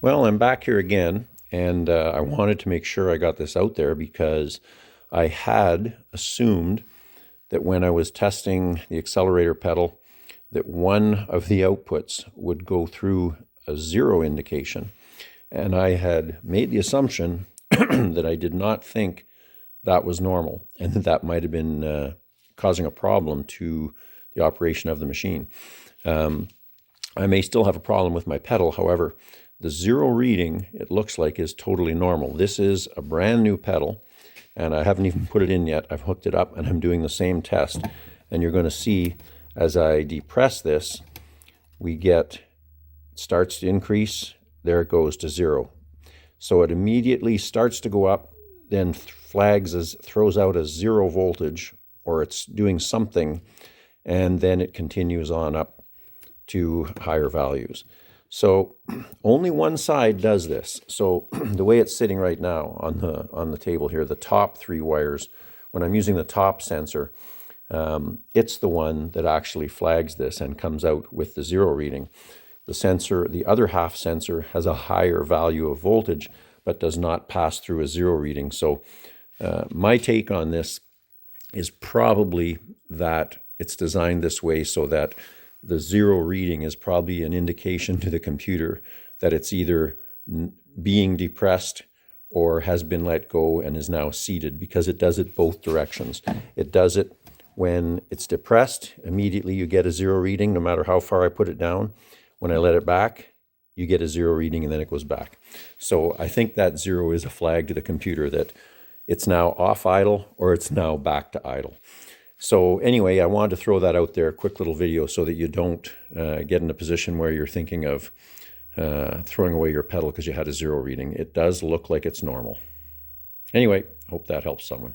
Well, I'm back here again, and I wanted to make sure I got this out there because I had assumed that when I was testing the accelerator pedal, that one of the outputs would go through a zero indication. And I had made the assumption that I did not think that was normal and that that might have been causing a problem to the operation of the machine. I may still have a problem with my pedal. However, the zero reading, it looks like, is totally normal. This is a brand new pedal, and I haven't even put it in yet. I've hooked it up, and I'm doing the same test. And you're going to see, as I depress this, it starts to increase. There it goes to zero. So it immediately starts to go up, then throws out a zero voltage, or it's doing something, and then it continues on up to higher values. So only one side does this. So the way it's sitting right now on the table here, the top three wires, when I'm using the top sensor, it's the one that actually flags this and comes out with the zero reading. The other half sensor has a higher value of voltage, but does not pass through a zero reading. So my take on this is probably that it's designed this way so that the zero reading is probably an indication to the computer that it's either being depressed or has been let go and is now seated, because it does it both directions. It does it when it's depressed, immediately you get a zero reading no matter how far I put it down. When I let it back, you get a zero reading and then it goes back. So I think that zero is a flag to the computer that it's now off idle or it's now back to idle. So anyway, I wanted to throw that out there, a quick little video, so that you don't get in a position where you're thinking of throwing away your pedal because you had a zero reading. It does look like it's normal. Anyway, hope that helps someone.